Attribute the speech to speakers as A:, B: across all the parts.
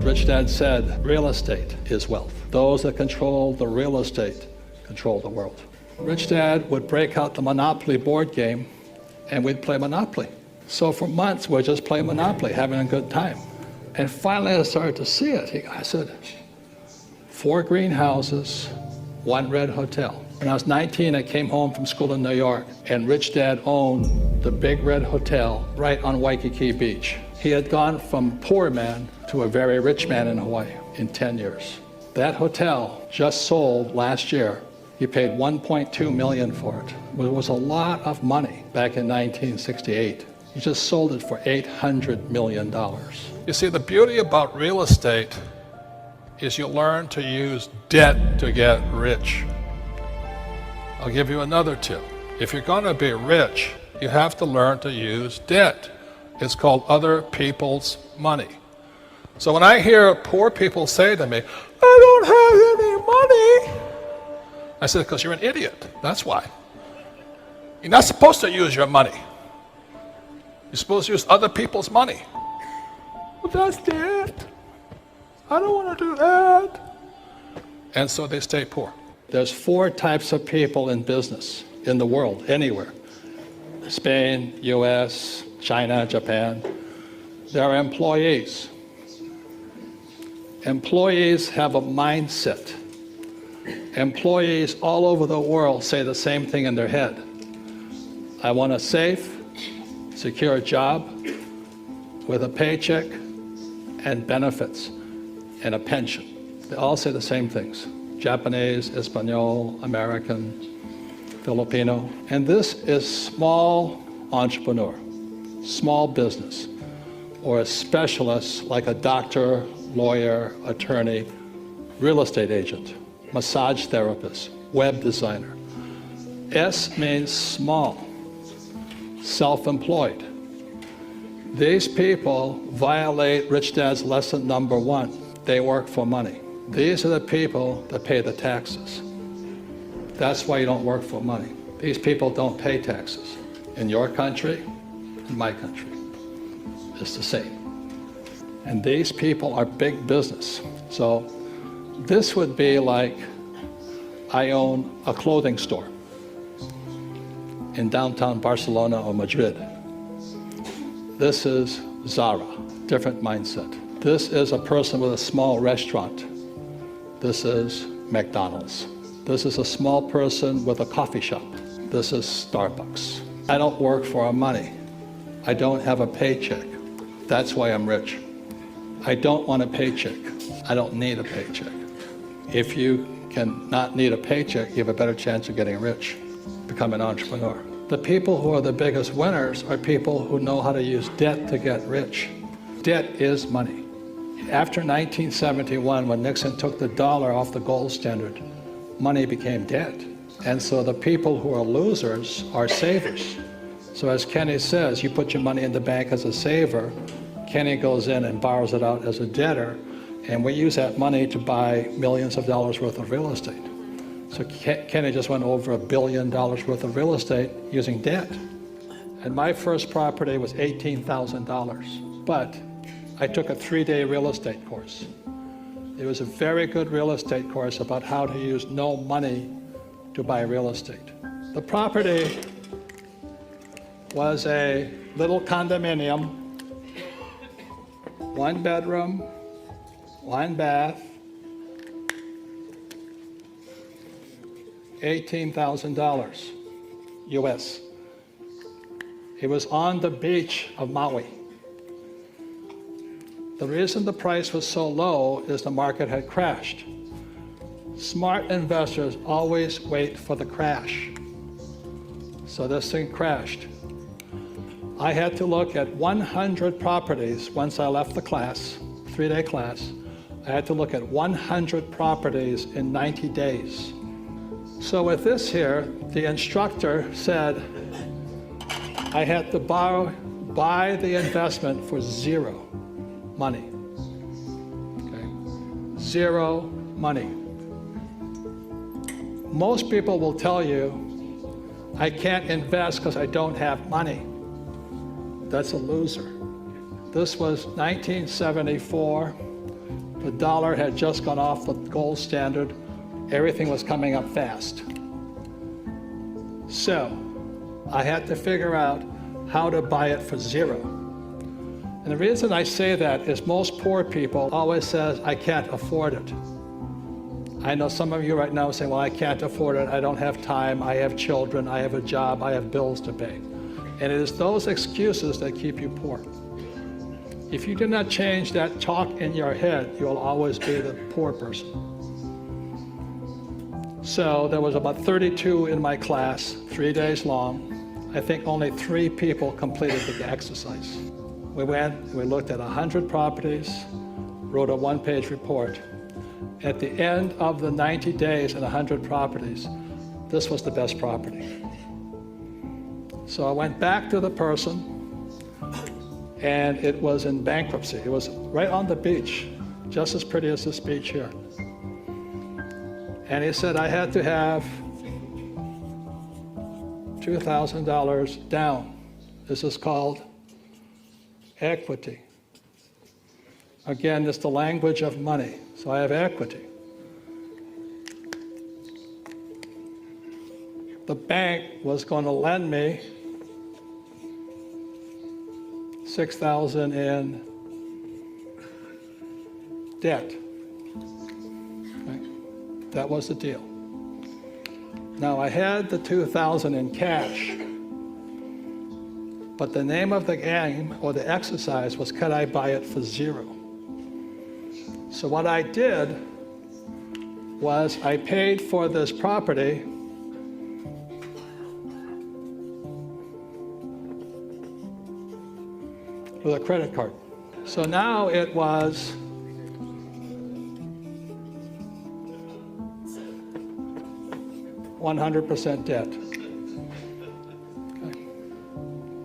A: Rich Dad said, real estate is wealth. Those that control the real estate control the world. Rich Dad would break out the Monopoly board game and we'd play Monopoly. So for months, we'd just play Monopoly, having a good time. And finally, I started to see it. I said, 4 greenhouses, 1 red hotel. When I was 19, I came home from school in New York, and Rich Dad owned the big red hotel right on Waikiki Beach. He had gone from poor man to a very rich man in Hawaii in 10 years. That hotel just sold last year. He paid $1.2 million for it. It was a lot of money back in 1968. He just sold it for $800 million. You see, the beauty about real estate is you learn to use debt to get rich. I'll give you another tip. If you're going to be rich, you have to learn to use debt. It's called other people's money. So when I hear poor people say to me, I don't have any money, I said, because you're an idiot. That's why. You're not supposed to use your money. You're supposed to use other people's money. Well, that's debt. I don't want to do that. And so they stay poor. There's 4 types of people in business, in the world, anywhere. Spain, US, China, Japan. There are employees. Employees have a mindset. Employees all over the world say the same thing in their head. I want a safe, secure job with a paycheck and benefits and a pension. They all say the same things. Japanese, Espanol, American, Filipino. And this is small entrepreneur, small business, or a specialist like a doctor, lawyer, attorney, real estate agent, massage therapist, web designer. S means small, self-employed. These people violate Rich Dad's lesson number 1. They work for money. These are the people that pay the taxes. That's why you don't work for money. These people don't pay taxes. In your country, in my country, it's the same. And these people are big business. So this would be like I own a clothing store in downtown Barcelona or Madrid. This is Zara, different mindset. This is a person with a small restaurant. This is McDonald's. This is a small person with a coffee shop. This is Starbucks. I don't work for our money. I don't have a paycheck. That's why I'm rich. I don't want a paycheck. I don't need a paycheck. If you can not need a paycheck, you have a better chance of getting rich. Become an entrepreneur. The people who are the biggest winners are people who know how to use debt to get rich. Debt is money. After 1971, when Nixon took the dollar off the gold standard, money became debt. And so the people who are losers are savers. So as Kenny says, you put your money in the bank as a saver, Kenny goes in and borrows it out as a debtor, and we use that money to buy millions of dollars worth of real estate. So Kenny just went over $1 billion worth of real estate using debt. And my first property was $18,000, but I took a 3-day real estate course. It was a very good real estate course about how to use no money to buy real estate. The property was a little condominium, 1 bedroom, 1 bath, $18,000 US. It was on the beach of Maui. The reason the price was so low is the market had crashed. Smart investors always wait for the crash. So this thing crashed. I had to look at 100 properties once I left the class, 3-day class. I had to look at 100 properties in 90 days. So with this here, the instructor said I had to buy the investment for 0 money. Okay? 0 money. Most people will tell you, I can't invest because I don't have money. That's a loser. This was 1974. The dollar had just gone off the gold standard. Everything was coming up fast. So I had to figure out how to buy it for zero. And the reason I say that is most poor people always says, I can't afford it. I know some of you right now saying, well, I can't afford it. I don't have time. I have children. I have a job. I have bills to pay. And it is those excuses that keep you poor. If you do not change that talk in your head, you'll always be the poor person. So there was about 32 in my class, 3 days long. I think only 3 people completed the exercise. We went, we looked at 100 properties, wrote a 1-page report. At the end of the 90 days and 100 properties, this was the best property. So I went back to the person, and it was in bankruptcy. It was right on the beach, just as pretty as this beach here. And he said I had to have $2,000 down. This is called equity. Again, it's the language of money. So I have equity. The bank was going to lend me $6,000 in debt. Okay. That was the deal. Now I had the $2,000 in cash, but the name of the game or the exercise was, could I buy it for zero? So what I did was I paid for this property with a credit card. So now it was $100% debt. Okay.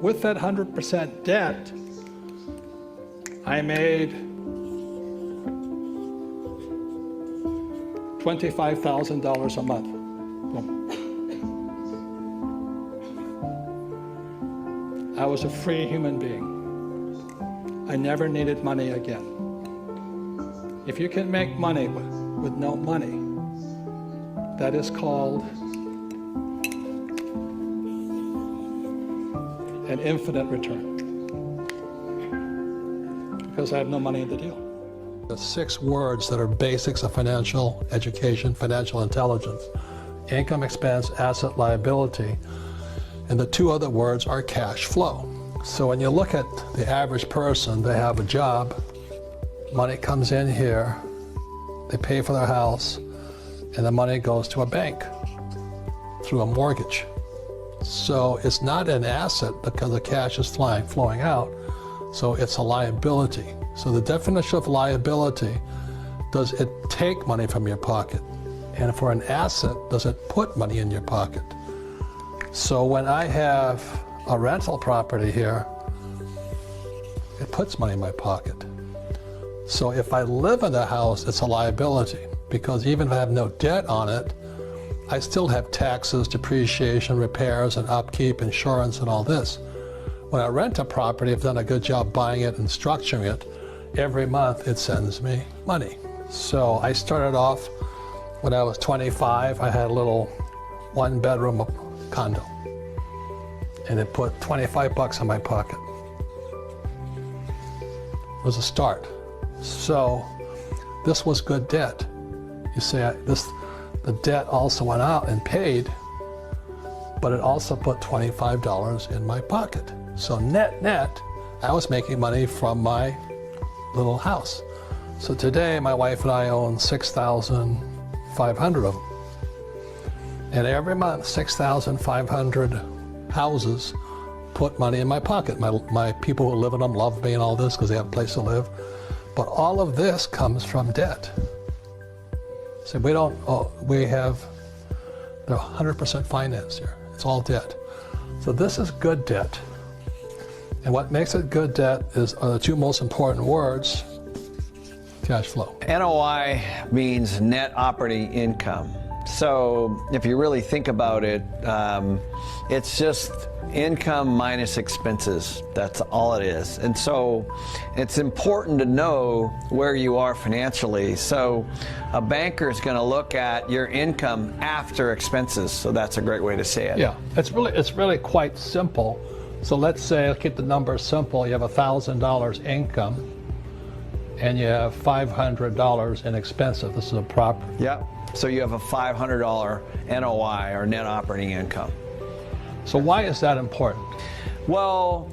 A: With that 100% debt, I made $25,000 a month. Boom. I was a free human being. I never needed money again. If you can make money with no money, that is called an infinite return. Because I have no money in the deal. The 6 words that are basics of financial education, financial intelligence: income, expense, asset, liability. And the 2 other words are cash flow. So when you look at the average person, they have a job, money comes in here, they pay for their house, and the money goes to a bank through a mortgage. So it's not an asset because the cash is flowing out, so it's a liability. So the definition of liability, does it take money from your pocket? And for an asset, does it put money in your pocket? So when I have a rental property here, it puts money in my pocket. So if I live in the house, it's a liability, because even if I have no debt on it, I still have taxes, depreciation, repairs, and upkeep, insurance, and all this. When I rent a property, I've done a good job buying it and structuring it. Every month it sends me money. So I started off when I was 25. I had a little 1-bedroom condo, and it put $25 in my pocket. It was a start. So this was good debt. You see, the debt also went out and paid, but it also put $25 in my pocket. So net, I was making money from my little house. So today, my wife and I own 6,500 of them. And every month, 6,500 houses put money in my pocket. My people who live in them love me and all this because they have a place to live. But all of this comes from debt. So they're 100% finance here. It's all debt. So this is good debt. And what makes it good debt are the 2 most important words: cash flow.
B: NOI means net operating income. So if you really think about it, it's just income minus expenses. That's all it is. And so it's important to know where you are financially. So a banker is going to look at your income after expenses. So that's a great way to say it.
A: Yeah, it's really quite simple. So let's say, I'll keep the numbers simple. You have $1,000 income and you have $500 in expenses. This is a property.
B: Yeah. So you have a $500 NOI, or net operating income.
A: So why is that important?
B: Well,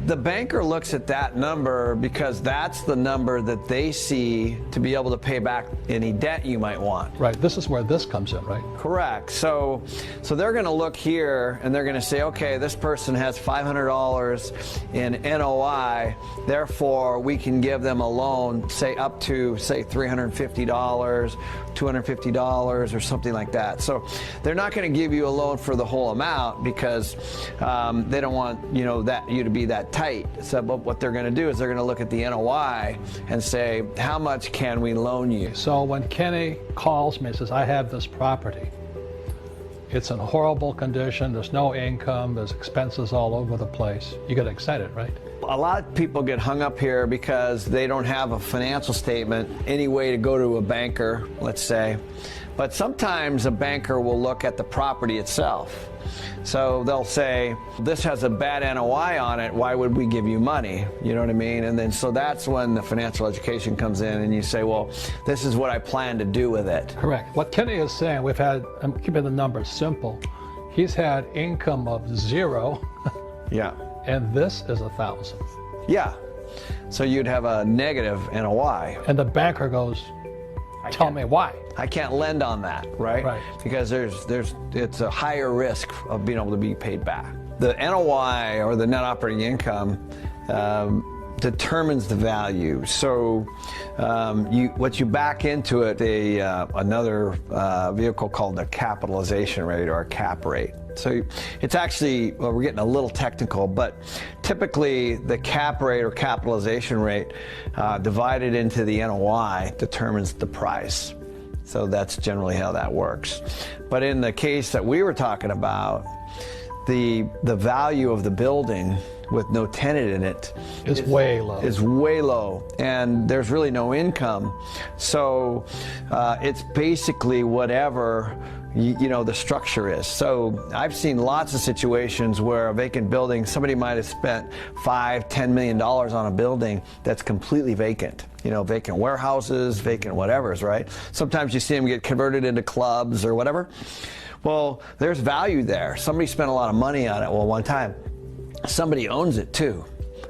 B: the banker looks at that number because that's the number that they see to be able to pay back any debt you might want.
A: Right, this is where this comes in, right?
B: Correct. So they're going to look here and they're going to say, okay, this person has $500 in NOI, therefore we can give them a loan, say up to, say, $350, $250 or something like that. So they're not going to give you a loan for the whole amount because they don't want you to be that tight. So but what they're going to do is they're going to look at the NOI and say, how much can we loan you?
A: So when Kenny calls me and says, I have this property, it's in horrible condition, there's no income, there's expenses all over the place, you get excited, right?
B: A lot of people get hung up here because they don't have a financial statement, any way to go to a banker, let's say. But sometimes a banker will look at the property itself. So they'll say, this has a bad NOI on it, why would we give you money? You know what I mean? And then so that's when the financial education comes in and you say, well, this is what I plan to do with it.
A: Correct. What Kenny is saying, I'm keeping the numbers simple. He's had income of 0.
B: Yeah.
A: And this is 1,000.
B: Yeah. So you'd have a negative NOI.
A: And the banker goes, tell me why.
B: I can't lend on that, right?
A: Right.
B: Because it's a higher risk of being able to be paid back. The NOI, or the net operating income, determines the value. So what you back into it, another vehicle called the capitalization rate, or a cap rate. So it's actually, well, we're getting a little technical, but typically the cap rate or capitalization rate divided into the NOI determines the price. So that's generally how that works. But in the case that we were talking about, the value of the building with no tenant in it
A: is way low.
B: Is way low, and there's really no income. So it's basically whatever the structure is. So I've seen lots of situations where a vacant building, somebody might have spent $5–10 million on a building that's completely vacant. Vacant warehouses, vacant whatevers, right? Sometimes you see them get converted into clubs or whatever. Well, there's value there. Somebody spent a lot of money on it. Well, one time, somebody owns it too.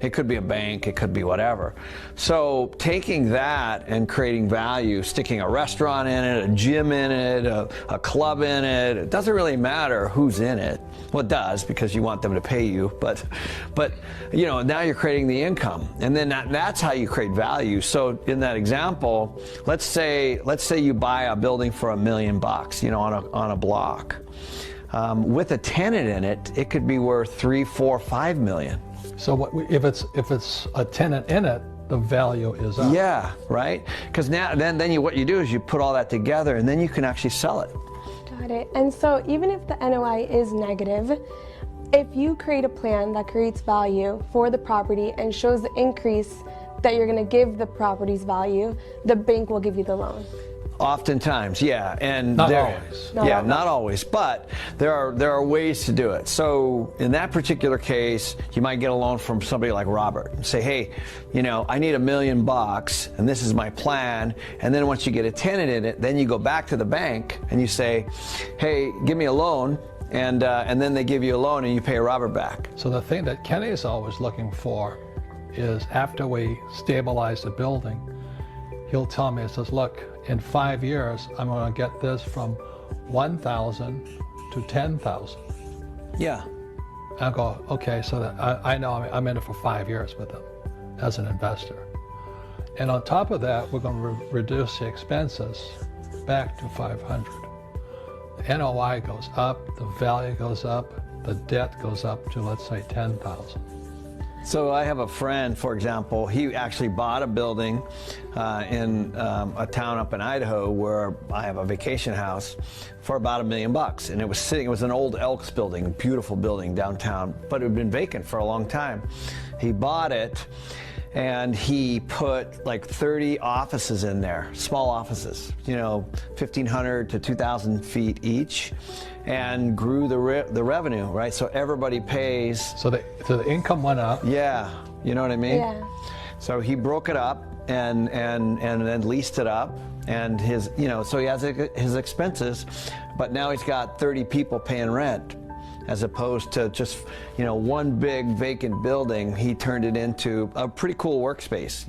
B: It could be a bank, it could be whatever. So taking that and creating value, sticking a restaurant in it, a gym in it, a club in it, it doesn't really matter who's in it. Well, it does, because you want them to pay you, but now you're creating the income, and then that's how you create value. So in that example, let's say you buy a building for $1 million, on a block. With a tenant in it, it could be worth $3, $4, $5 million.
A: So if it's a tenant in it, the value is up.
B: Yeah, right? Because what you do is you put all that together, and then you can actually sell it.
C: Got it. And so even if the NOI is negative, if you create a plan that creates value for the property and shows the increase that you're going to give the property's value, the bank will give you the loan.
B: Oftentimes, yeah, and
A: not always.
B: Not always, but there are ways to do it. So in that particular case, you might get a loan from somebody like Robert and say, hey, I need $1 million, and this is my plan. And then once you get a tenant in it, then you go back to the bank and you say, hey, give me a loan. And then they give you a loan and you pay Robert back.
A: So the thing that Kenny is always looking for is, after we stabilize the building, he'll tell me, he says, look, in 5 years, I'm going to get this from 1,000 to 10,000.
B: Yeah.
A: I go, okay, so that I know I'm in it for 5 years with them as an investor. And on top of that, we're going to reduce the expenses back to 500. The NOI goes up, the value goes up, the debt goes up to, let's say, 10,000.
B: So I have a friend, for example, he actually bought a building in a town up in Idaho where I have a vacation house for about $1 million. And it was an old Elks building, beautiful building downtown, but it had been vacant for a long time. He bought it and he put like 30 offices in there, small offices, 1,500 to 2,000 feet each, and grew the revenue, right? So everybody pays.
A: So the income went up.
B: Yeah, you know what I mean?
C: Yeah.
B: So he broke it up and then leased it up, and so he has his expenses, but now he's got 30 people paying rent, as opposed to just one big vacant building. He turned it into a pretty cool workspace,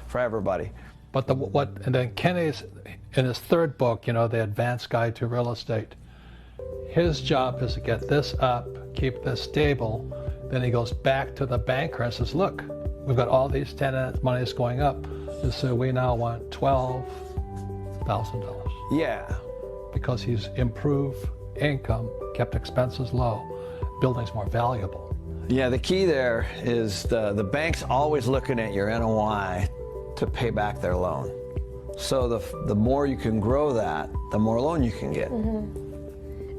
B: for everybody.
A: But and then Kenny's in his third book, The Advanced Guide to Real Estate. His job is to get this up, keep this stable. Then he goes back to the banker and says, look, we've got all these tenants, money's going up. And so we now want $12,000.
B: Yeah.
A: Because he's improved income, kept expenses low, building's more valuable.
B: Yeah, the key there is the bank's always looking at your NOI to pay back their loan. So the more you can grow that, the more loan you can get.
C: Mm-hmm.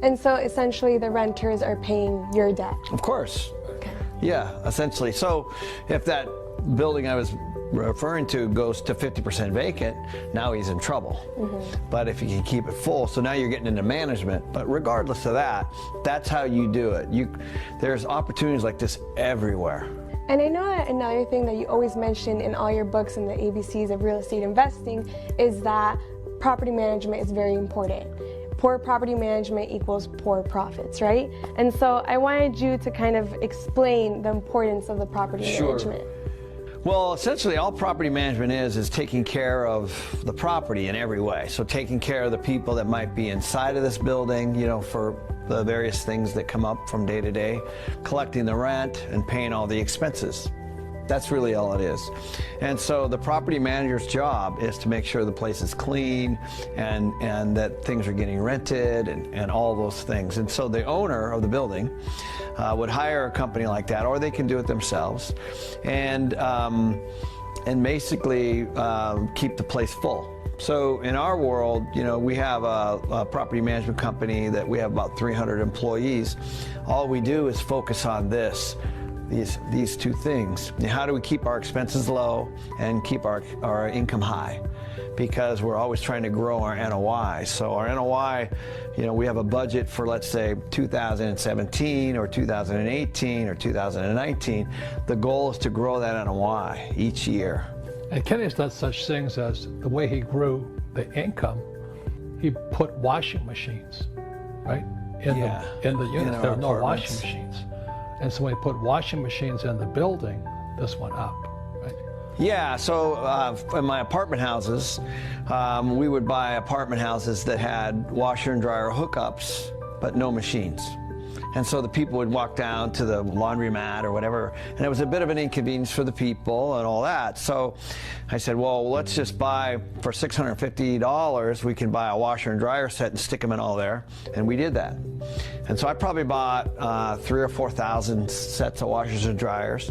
C: And so essentially the renters are paying your debt.
B: Of course.
C: Okay.
B: Yeah, essentially. So if that building I was referring to goes to 50% vacant, now he's in trouble. Mm-hmm. But if you can keep it full, so now you're getting into management. But regardless of that, that's how you do it. There's opportunities like this everywhere.
C: And I know that another thing that you always mention in all your books in the ABCs of real estate investing is that property management is very important. Poor property management equals poor profits, right? And so I wanted you to kind of explain the importance of the property management.
B: Well, essentially all property management is taking care of the property in every way. So taking care of the people that might be inside of this building, for the various things that come up from day to day, collecting the rent and paying all the expenses. That's really all it is. And so the property manager's job is to make sure the place is clean and that things are getting rented and all those things. And so the owner of the building would hire a company like that, or they can do it themselves, and basically keep the place full. So in our world, we have a property management company that we have about 300 employees. All we do is focus on these two things. How do we keep our expenses low and keep our income high? Because we're always trying to grow our NOI. So our NOI, we have a budget for, let's say, 2017 or 2018 or 2019. The goal is to grow that NOI each year.
A: And Kenny's done such things as the way he grew the income, he put washing machines, right? In the units. There were no washing machines. And so when he put washing machines in the building, this went up, right?
B: Yeah, so in my apartment houses, we would buy apartment houses that had washer and dryer hookups, but no machines. And so the people would walk down to the laundromat or whatever, and it was a bit of an inconvenience for the people and all that. So I said, well, let's just buy, for $650, we can buy a washer and dryer set and stick them in all there. And we did that. And so I probably bought 3,000 or 4,000 sets of washers and dryers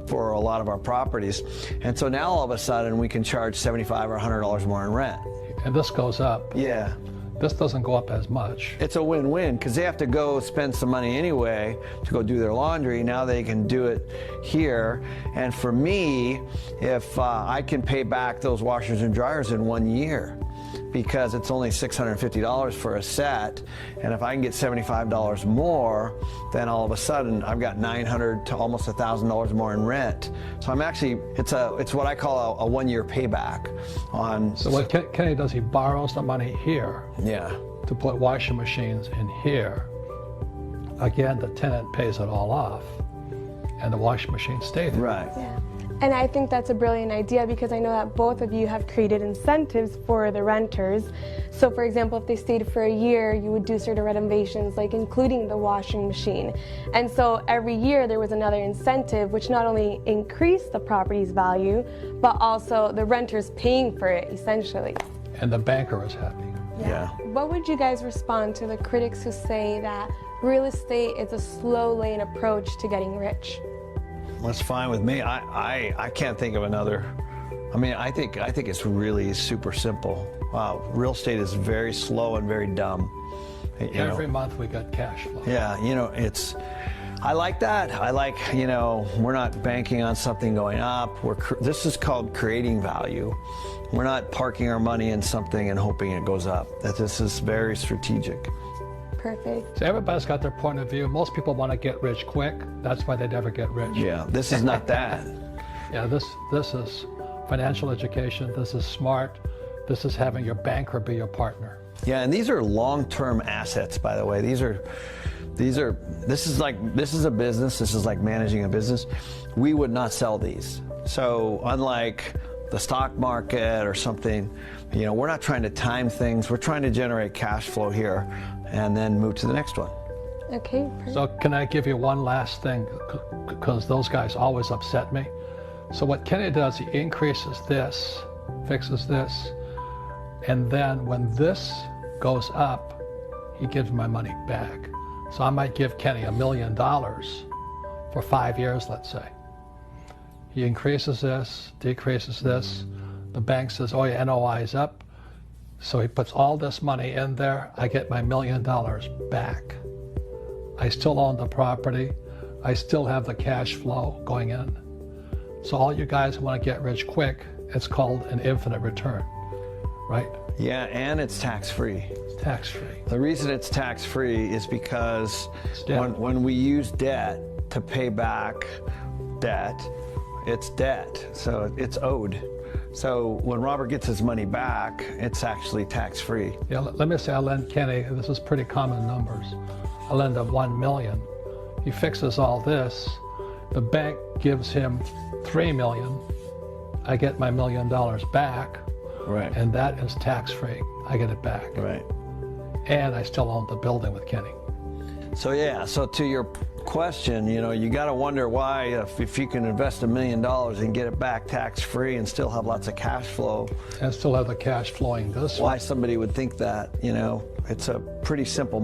B: for a lot of our properties. And so now all of a sudden we can charge $75 or $100 more in rent.
A: And this goes up.
B: Yeah.
A: This doesn't go up as much.
B: It's a win-win, because they have to go spend some money anyway to go do their laundry. Now they can do it here. And for me, if I can pay back those washers and dryers in 1 year, because it's only $650 for a set, and if I can get $75 more, then all of a sudden I've got $900 to almost $1,000 more in rent. So I'm actually, it's what I call a 1 year payback on.
A: So what Kenny does, he borrows the money here.
B: Yeah.
A: To put washing machines in here. Again, the tenant pays it all off, and the washing machines stay there.
B: Right.
C: Yeah. And I think that's a brilliant idea, because I know that both of you have created incentives for the renters. So for example, if they stayed for a year, you would do certain renovations, like including the washing machine. And so every year there was another incentive, which not only increased the property's value, but also the renters paying for it, essentially.
A: And the banker is happy.
B: Yeah.
C: What would you guys respond to the critics who say that real estate is a slow lane approach to getting rich?
B: That's fine with me. I can't think of another. I mean, I think it's really super simple. Wow, real estate is very slow and very dumb.
A: Every month we get cash flow.
B: Yeah, I like that. I like, we're not banking on something going up. This is called creating value. We're not parking our money in something and hoping it goes up. This is very strategic.
C: Perfect.
A: So everybody's got their point of view. Most people want to get rich quick. That's why they never get rich.
B: Yeah, this is not that.
A: Yeah, this is financial education. This is smart. This is having your banker be your partner.
B: Yeah, and these are long-term assets, by the way. This is a business. This is like managing a business. We would not sell these. So unlike the stock market or something, we're not trying to time things. We're trying to generate cash flow here and then move to the next one.
C: Okay, perfect.
A: So can I give you one last thing? Because those guys always upset me. So what Kenny does, he increases this, fixes this, and then when this goes up, he gives my money back. So I might give Kenny $1 million for 5 years, let's say. He increases this, decreases this. The bank says, oh, your NOI is up. So he puts all this money in there. I get my $1 million back. I still own the property. I still have the cash flow going in. So all you guys who want to get rich quick, it's called an infinite return, right?
B: Yeah, and it's tax-free.
A: It's tax-free.
B: The reason it's tax-free is because when we use debt to pay back debt, it's debt, so it's owed. So when Robert gets his money back, it's actually tax-free.
A: Yeah, let me say I lend Kenny, this is pretty common numbers. I lend him $1 million. He fixes all this. The bank gives him $3 million. I get my $1 million back.
B: Right.
A: And that is tax-free. I get it back.
B: Right.
A: And I still own the building with Kenny.
B: So yeah, so to your question, you got to wonder why if you can invest $1 million and get it back tax-free and still have lots of cash flow.
A: And still have the cash flowing this way.
B: Why somebody would think that, it's a pretty simple.